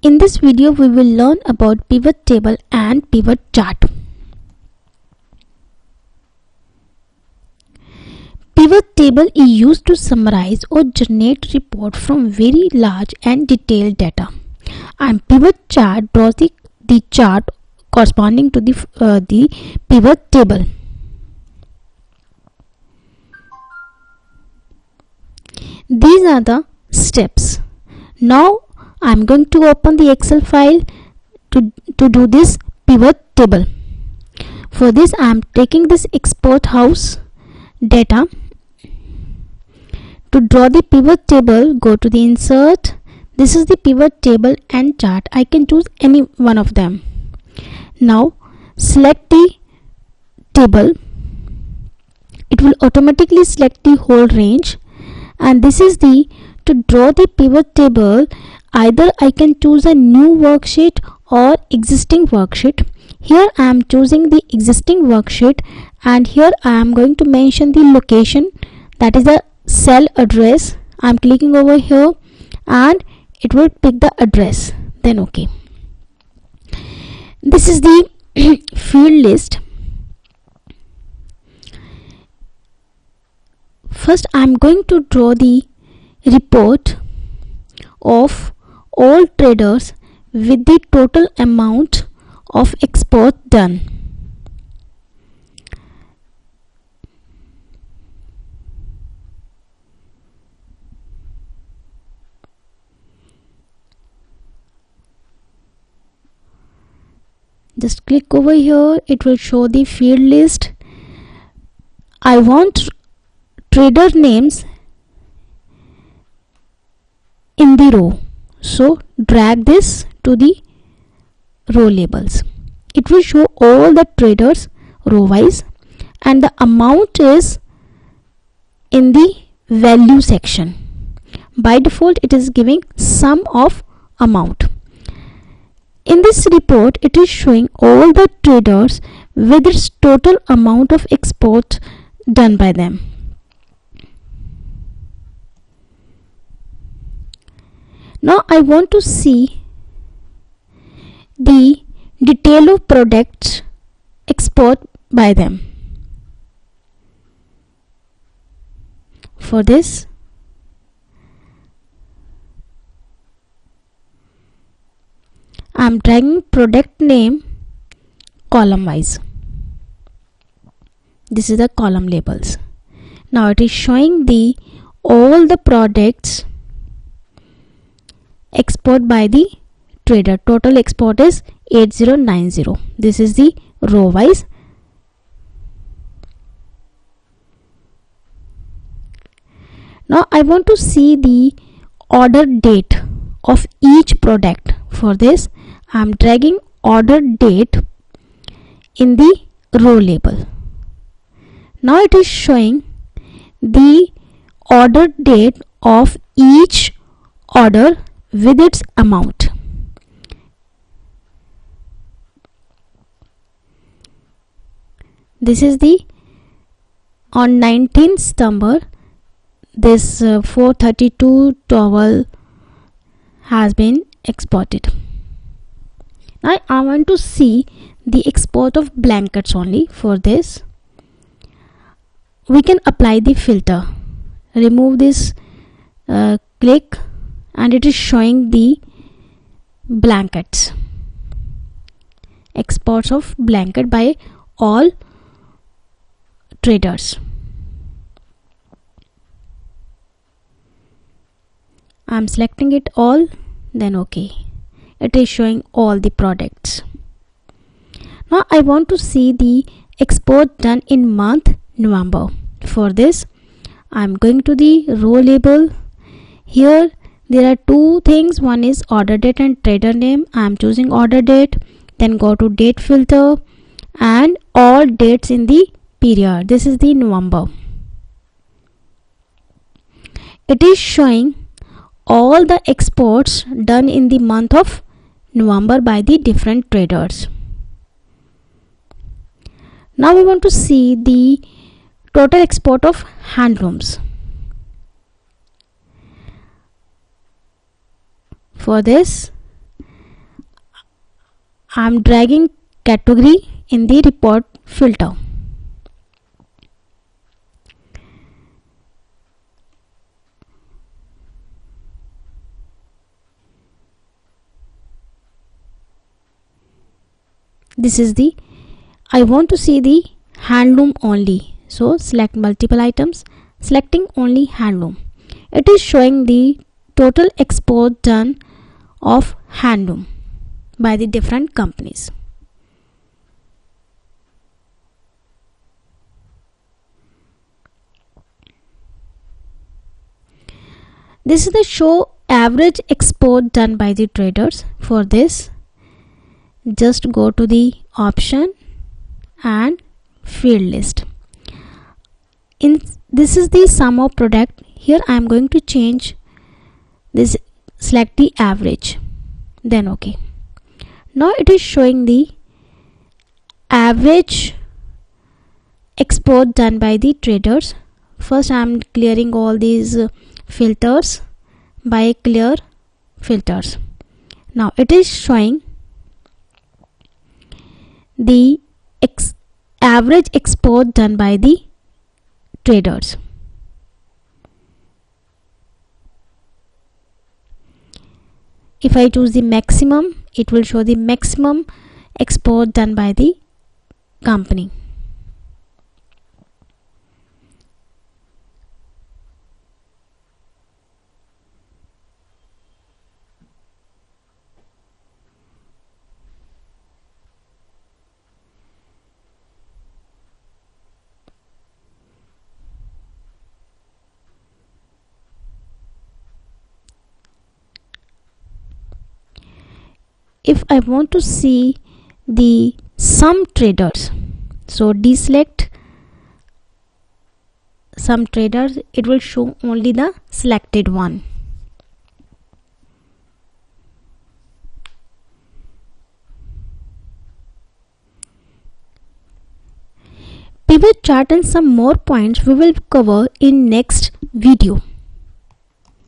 In this video, we will learn about pivot table and pivot chart. Pivot table is used to summarize or generate report from very large and detailed data. And pivot chart draws the chart corresponding to the pivot table. These are the steps. Now I am going to open the Excel file to do this pivot table. For this I am taking this export house data. To draw the pivot table, go to the insert. This is the pivot table and chart. I can choose any one of them. Now select the table. It will automatically select the whole range, and this is to draw the pivot table. Either I can choose a new worksheet or existing worksheet. Here I am choosing the existing worksheet, and here I am going to mention the location, that is the cell address. I am clicking over here and it will pick the address, then OK. This is the field list. First I am going to draw the report of all traders with the total amount of export done. Just click over here, it will show the field list. I want trader names in the row, so drag this to the row labels. It will show all the traders row wise, and the amount is in the value section. By default it is giving sum of amount. In this report it is showing all the traders with its total amount of export done by them. Now I want to see the detail of products export by them. For this I am dragging product name column wise. This is the column labels. Now it is showing all the products export by the trader. Total export is 8090. This is the row wise. Now I want to see the order date of each product. For this I am dragging order date in the row label. Now it is showing the order date of each order with its amount. This is on 19th September this 432 towel has been exported. Now I want to see the export of blankets only. For this we can apply the filter. Remove this click, and it is showing the blankets, exports of blanket by all traders. I am selecting it all, then OK. It is showing all the products. Now I want to see the export done in month November. For this I am going to the row label. Here there are two things. One is order date and trader name. I am choosing order date. Then go to date filter and all dates in the period. This is the November. It is showing all the exports done in the month of November by the different traders. Now we want to see the total export of handlooms. For this I'm dragging category in the report filter. This is the, I want to see the handloom only. So select multiple items, selecting only handloom. It is showing the total export done of handloom by the different companies. This is the show average export done by the traders. For this, just go to the option and field list. This is the sum of product. Here I am going to change this, select the average, then OK. Now it is showing the average export done by the traders. First I am clearing all these filters by clear filters. Now it is showing the average export done by the traders. If I choose the maximum, it will show the maximum export done by the company. If I want to see the some traders, so deselect some traders, it will show only the selected one. Pivot chart and some more points we will cover in next video.